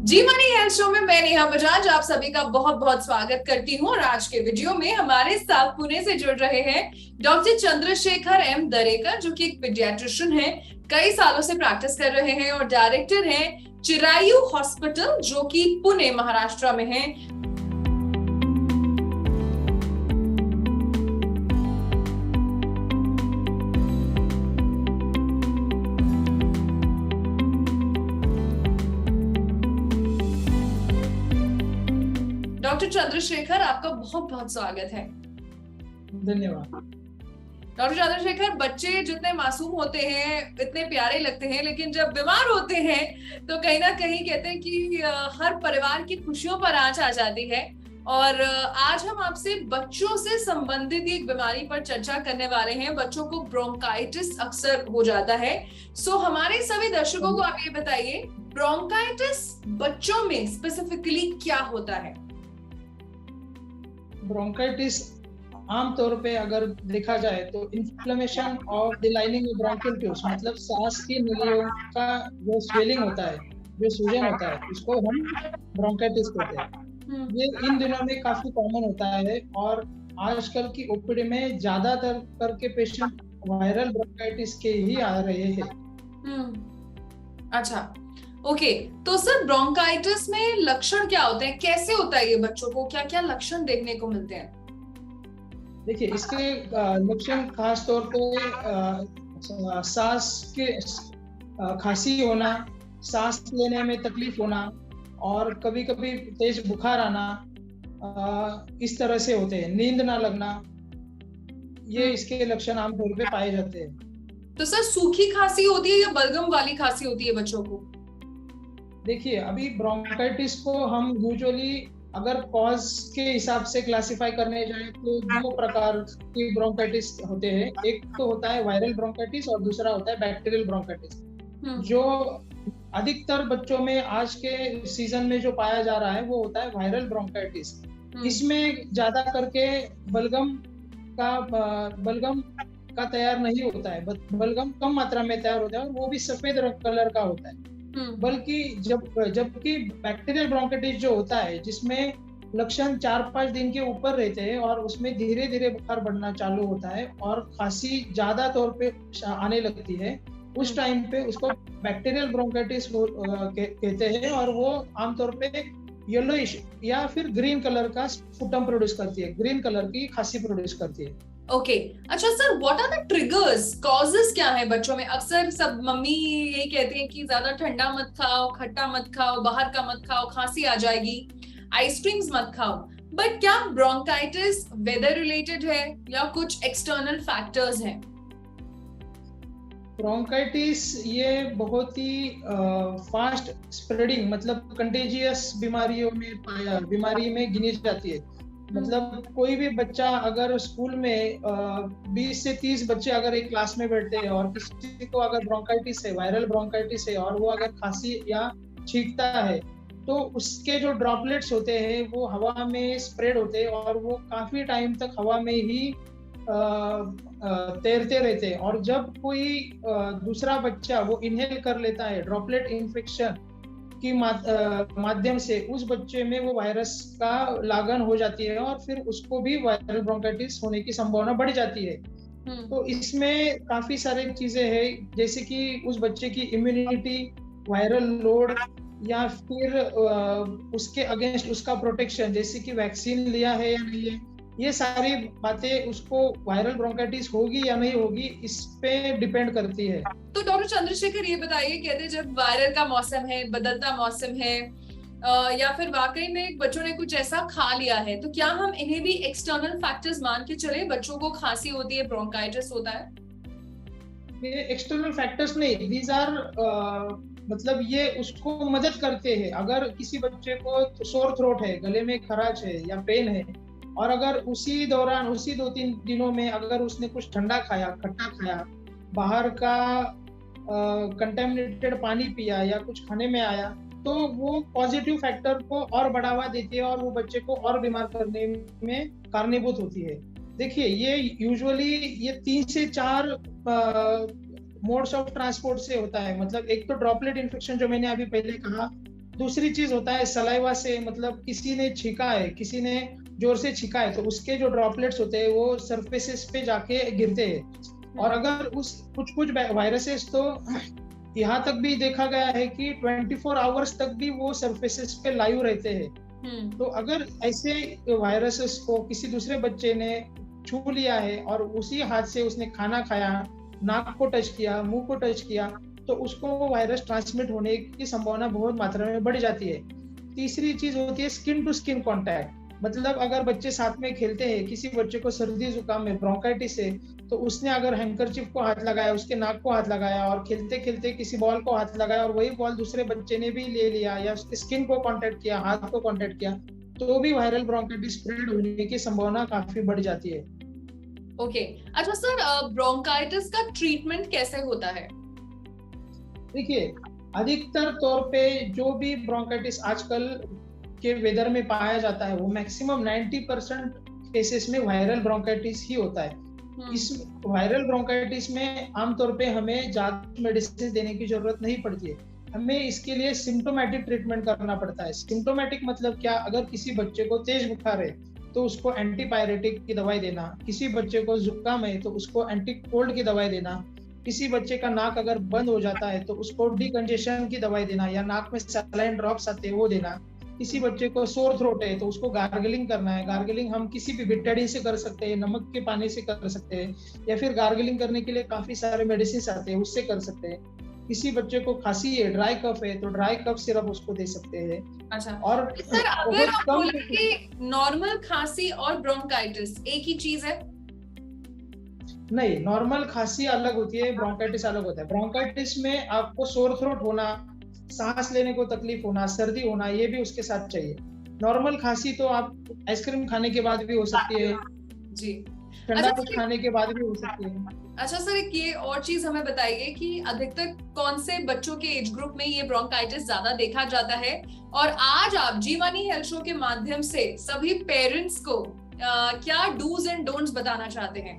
जी money health show में मैं नेहा बजाज आप सभी का बहुत बहुत स्वागत करती हूँ। और आज के वीडियो में हमारे साथ पुणे से जुड़ रहे हैं डॉक्टर चंद्रशेखर एम दरेकर, जो कि एक पीडियाट्रिशियन है, कई सालों से प्रैक्टिस कर रहे हैं और डायरेक्टर हैं चिरायू हॉस्पिटल, जो कि पुणे महाराष्ट्र में है। डॉक्टर चंद्रशेखर, आपका बहुत बहुत स्वागत है। धन्यवाद। डॉक्टर चंद्रशेखर, बच्चे जितने मासूम होते हैं इतने प्यारे लगते हैं, लेकिन जब बीमार होते हैं तो कहीं ना कहीं कहते हैं कि हर परिवार की खुशियों पर आंच आ जाती है। और आज हम आपसे बच्चों से संबंधित एक बीमारी पर चर्चा करने वाले हैं। बच्चों को ब्रोंकाइटिस अक्सर हो जाता है। हमारे सभी दर्शकों को आप ये बताइए, ब्रोंकाइटिस बच्चों में स्पेसिफिकली क्या होता है? ब्रोंकाइटिस आमतौर पे अगर देखा जाए तो inflammation of the lining of bronchial tubes, मतलब सांस की नलियों का जो स्वेलिंग होता है, जो सूजन होता है, उसको हम ब्रोंकाइटिस कहते हैं। ये इन दिनों में काफी कॉमन होता है और आजकल की ओपीडी में ज्यादातर करके पेशेंट वायरल ब्रोंकाइटिस के ही आ रहे हैं। अच्छा, ओके। तो सर, ब्रोंकाइटिस में लक्षण क्या होते हैं, कैसे होता है ये बच्चों को, क्या क्या लक्षण देखने को मिलते हैं? देखिए, इसके लक्षण खास तौर पे सांस के खांसी होना, सांस लेने में तकलीफ होना और कभी कभी तेज बुखार आना, इस तरह से होते हैं। नींद ना लगना, ये इसके लक्षण आमतौर पे पाए जाते हैं। तो सर, सूखी खांसी होती है या बलगम वाली खांसी होती है बच्चों को? देखिए, अभी ब्रोंकाइटिस को हम यूजुअली अगर कॉज के हिसाब से क्लासिफाई करने जाए तो दो प्रकार की ब्रोंकाइटिस होते हैं। एक तो होता है वायरल ब्रोंकाइटिस और दूसरा होता है बैक्टीरियल ब्रोंकाइटिस। जो अधिकतर बच्चों में आज के सीजन में जो पाया जा रहा है वो होता है वायरल ब्रोंकाइटिस। इसमें ज्यादा करके बलगम का तैयार नहीं होता है, बलगम कम मात्रा में तैयार होता है और वो भी सफेद कलर का होता है। बल्कि जबकि बैक्टीरियल ब्रोंकाइटिस जो होता है, जिसमें लक्षण 4-5 दिन के ऊपर रहते हैं और उसमें धीरे धीरे बुखार बढ़ना चालू होता है और खांसी ज्यादा तौर पे आने लगती है, उस टाइम पे उसको बैक्टीरियल ब्रोंकाइटिस कहते हैं और वो आमतौर पे येलोइश या फिर ग्रीन कलर का स्पुटम प्रोड्यूस करती है, ग्रीन कलर की खांसी प्रोड्यूस करती है। ओके, अच्छा sir, what are the triggers, causes क्या है बच्चों में? अक्सर सब मम्मी ये कहती है कि ज्यादा ठंडा मत खाओ, खट्टा मत खाओ, बाहर का मत खाओ, खांसी आ जाएगी, आइसक्रीम्स मत खाओ। बट क्या ब्रोंकाइटिस वेदर रिलेटेड है या कुछ एक्सटर्नल फैक्टर्स हैं? ब्रोंकाइटिस ये बहुत ही फास्ट स्प्रेडिंग, मतलब कंटेजियस बीमारी में गिनी जाती है। मतलब कोई भी बच्चा अगर स्कूल में 20 से 30 बच्चे अगर एक क्लास में बैठते हैं और किसी को अगर ब्रोंकाइटिस है, वायरल ब्रोंकाइटिस है और वो अगर खांसी या छींकता है तो उसके जो ड्रॉपलेट्स होते हैं वो हवा में स्प्रेड होते हैं और वो काफी टाइम तक हवा में ही तैरते रहते हैं। और जब कोई दूसरा बच्चा वो इनहेल कर लेता है ड्रॉपलेट इन्फेक्शन की माध्यम से, उस बच्चे में वो वायरस का लागन हो जाती है और फिर उसको भी वायरल ब्रोंकाइटिस होने की संभावना बढ़ जाती है। तो इसमें काफी सारी चीजें हैं, जैसे कि उस बच्चे की इम्यूनिटी, वायरल लोड या फिर उसके अगेंस्ट उसका प्रोटेक्शन, जैसे कि वैक्सीन लिया है या नहीं है, ये सारी बातें उसको वायरल ब्रोंकाइटिस होगी या नहीं होगी इस पे डिपेंड करती है। तो डॉक्टर चंद्रशेखर, ये बताइए, कहते हैं जब वायरल का मौसम है, बदलता मौसम है, या फिर वाकई में बच्चों ने कुछ ऐसा खा लिया है, तो क्या हम इन्हें भी एक्सटर्नल फैक्टर्स मान के चले? बच्चों को खांसी होती है, ब्रोंकाइटिस होता है, ये एक्सटर्नल फैक्टर्स नहीं, दीज आर मतलब ये उसको मदद करते हैं। अगर किसी बच्चे को सोर थ्रोट है, गले में खराश है या पेन है और अगर उसी दौरान, उसी 2-3 दिनों में अगर उसने कुछ ठंडा खाया, खट्टा खाया, बाहर का कंटेमिनेटेड पानी पिया या कुछ खाने में आया, तो वो पॉजिटिव फैक्टर को और बढ़ावा देती है और वो बच्चे को और बीमार करने में कारणीभूत होती है। देखिए, ये यूजुअली ये 3 से 4 मोड्स ऑफ ट्रांसपोर्ट से होता है। मतलब एक तो ड्रॉपलेट इन्फेक्शन जो मैंने अभी पहले कहा, दूसरी चीज होता है सलाइवा से, मतलब किसी ने छींका है, किसी ने जोर से छींका है, तो उसके जो ड्रॉपलेट्स होते हैं वो सरफेसेस पे जाके गिरते हैं। और अगर उस कुछ वायरसेस तो यहाँ तक भी देखा गया है कि 24 आवर्स तक भी वो सरफेसेस पे लाइव रहते हैं। तो अगर ऐसे वायरसेस को किसी दूसरे बच्चे ने छू लिया है और उसी हाथ से उसने खाना खाया, नाक को टच किया, मुंह को टच किया, तो उसको वो वायरस ट्रांसमिट होने की संभावना बहुत मात्रा में बढ़ जाती है। तीसरी चीज होती है स्किन टू स्किन कांटेक्ट, मतलब अगर बच्चे साथ में खेलते हैं, किसी बच्चे को सर्दी जुकाम है, ब्रोंकाइटिस है, तो उसने अगर हैंकरचिप को हाथ लगाया, उसके नाक को हाथ लगाया और खेलते खेलते किसी बॉल को हाथ लगाया और वही बॉल दूसरे बच्चे ने भी ले लिया या उसके स्किन को कांटेक्ट किया, हाथ को कांटेक्ट किया, तो भी वायरल ब्रोंकाइटिस स्प्रेड होने की संभावना काफी बढ़ जाती है। ओके, अच्छा सर, ब्रोंकाइटिस का ट्रीटमेंट कैसे होता है? देखिए, अधिकतर तौर पे जो भी ब्रोंकाइटिस आजकल के वेदर में पाया जाता है वो मैक्सिमम 90% केसेस में वायरल ब्रोंकाइटिस ही होता है। इस वायरल ब्रोंकाइटिस में आमतौर पे हमें ज्यादा मेडिसिन देने की जरूरत नहीं पड़ती है, हमें इसके लिए सिम्टोमेटिक ट्रीटमेंट करना पड़ता है। सिम्टोमेटिक मतलब क्या, अगर किसी बच्चे को तेज बुखार है तो उसको एंटीपायरेटिक की दवाई देना, किसी बच्चे को जुकाम है तो उसको एंटी कोल्ड की दवाई देना, किसी बच्चे का नाक अगर बंद हो जाता है तो उसको डिकंजेशन की दवाई देना या नाक में सलाइन ड्रॉप्स आते हैं वो देना, किसी बच्चे को सोर थ्रोट है तो उसको गार्गलिंग करना है। गार्गलिंग हम किसी भी बिटाडीन से कर सकते हैं, नमक के पानी से कर सकते हैं, या फिर गार्गलिंग करने के लिए काफी सारे मेडिसिन आते हैं उससे कर सकते हैं। किसी बच्चे को खांसी है, ड्राई कफ है, तो ड्राई कफ सिरप उसको दे सकते हैं। अच्छा, और सर अगर आप बोले कि नॉर्मल खांसी और ब्रोंकाइटिस एक ही चीज है? नहीं, नॉर्मल खांसी अलग होती है, ब्रोंकाइटिस अलग होता है। ब्रोंकाइटिस में आपको सोर थ्रोट होना, सांस लेने को तकलीफ होना, सर्दी होना, ये भी उसके साथ चाहिए। नॉर्मल खांसी तो आप आइसक्रीम खाने के बाद भी हो सकती है जी, ठंडा कुछ खाने के बाद भी हो सकती है। अच्छा सर, एक ये और चीज हमें बताइए कि अधिकतर कौन से बच्चों के एज ग्रुप में ये ब्रोंकाइटिस ज्यादा देखा जाता है, और आज आप जीवानी हेल्थ शो के माध्यम से सभी पेरेंट्स को क्या डूज एंड डोंट्स बताना चाहते हैं?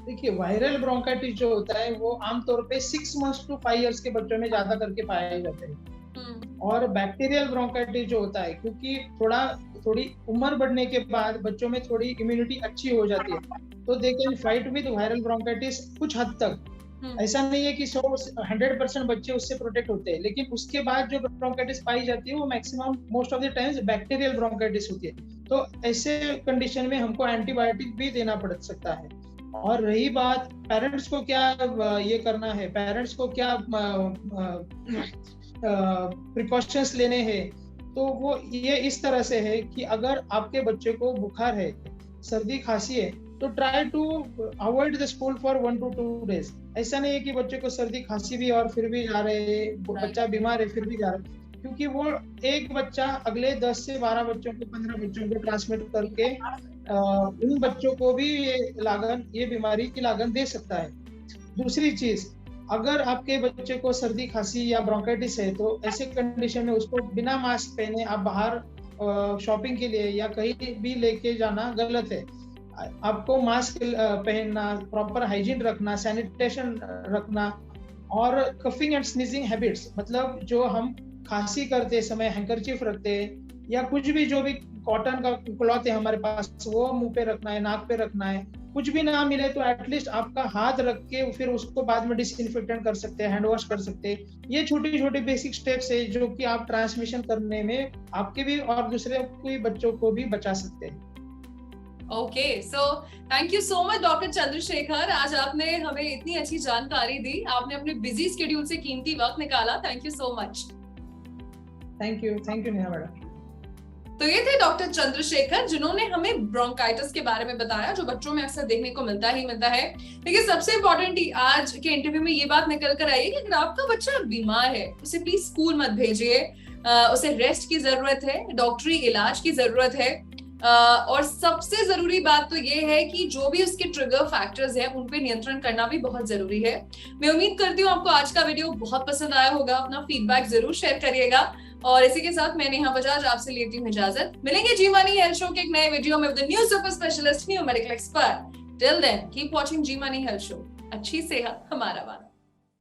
देखिए, वायरल ब्रोंकाइटिस जो होता है वो आमतौर पे 6 मंथ्स टू 5 इयर्स के बच्चों में ज्यादा करके पाया जाता है। और बैक्टीरियल ब्रोंकाइटिस जो होता है, क्योंकि थोड़ी उम्र बढ़ने के बाद बच्चों में थोड़ी इम्यूनिटी अच्छी हो जाती है, तो they can fight with viral bronchitis कुछ हद तक। ऐसा नहीं है कि 100% बच्चे उससे प्रोटेक्ट होते हैं, लेकिन उसके बाद जो ब्रोंकाइटिस पाई जाती है वो maximum most of the times bacterial bronchitis होती है। तो ऐसे कंडीशन में हमको एंटीबायोटिक भी देना पड़ सकता है। और रही बात पेरेंट्स को क्या ये करना है, पेरेंट्स को क्या प्रिकॉशंस लेने हैं, तो वो ये इस तरह से है कि अगर आपके बच्चे को बुखार है, सर्दी खांसी है, तो try to avoid the school for 1 to 2 days। ऐसा नहीं है कि बच्चे को सर्दी खांसी भी और फिर भी जा रहे हैं, बच्चा बीमार है फिर भी जा रहा है, क्योंकि वो एक बच्चा अगले 10 से 12 बच्चों को, 15 बच्चों को ट्रांसमिट करके उन बच्चों को भी ये बीमारी की लागन दे सकता है। दूसरी चीज, अगर आपके बच्चे को सर्दी खांसी या ब्रोंकाइटिस है तो ऐसे कंडीशन में उसको बिना मास्क पहने आप बाहर शॉपिंग के लिए या कहीं भी लेके जाना गलत है। आपको मास्क पहनना, प्रॉपर हाइजीन रखना, सैनिटेशन रखना, और कफिंग एंड स्नीजिंग हैबिट्स, मतलब जो हम खांसी करते समय हैंकरचीफ रखते हैं या कुछ भी जो भी कॉटन का क्लॉथ है हमारे पास वो मुंह पे रखना है, नाक पे रखना है। कुछ भी ना मिले तो एटलीस्ट आपका हाथ रख के फिर उसको बाद में डिसइंफेक्टेंट कर सकते हैं, हैंड वॉश कर सकते हैं। ये छोटी छोटी बेसिक स्टेप्स है जो कि आप ट्रांसमिशन करने में आपके भी और दूसरे कोई बच्चों को भी बचा सकते हैं। Okay, so thank you so much doctor Chandrashekhar, आज आपने हमें इतनी अच्छी जानकारी दी, आपने अपने बिजी शेड्यूल से कीमती वक्त निकाला, thank you so much. Thank you Neha madam. तो ये थे डॉक्टर चंद्रशेखर जिन्होंने हमें ब्रोंकाइटिस के बारे में बताया, जो बच्चों में अक्सर देखने को मिलता है। लेकिन सबसे इम्पोर्टेंट आज के इंटरव्यू में ये बात निकल कर आई है कि अगर आपका बच्चा बीमार है उसे प्लीज स्कूल मत भेजिए, उसे रेस्ट की जरूरत है, डॉक्टरी इलाज की जरूरत है। और सबसे जरूरी बात तो ये है कि जो भी उसके ट्रिगर फैक्टर्स हैं उन पे नियंत्रण करना भी बहुत जरूरी है। मैं उम्मीद करती हूँ आपको आज का वीडियो बहुत पसंद आया होगा, अपना फीडबैक जरूर शेयर करिएगा। और इसी के साथ मैं नेहा बजाज आपसे लेती हूँ इजाजत। मिलेंगे जीवानी हेल्थ शो के एक नए वीडियो में with new super specialist, new medical expert. Till then keep watching Jeevani health show. अच्छी सेहत हमारा वादा।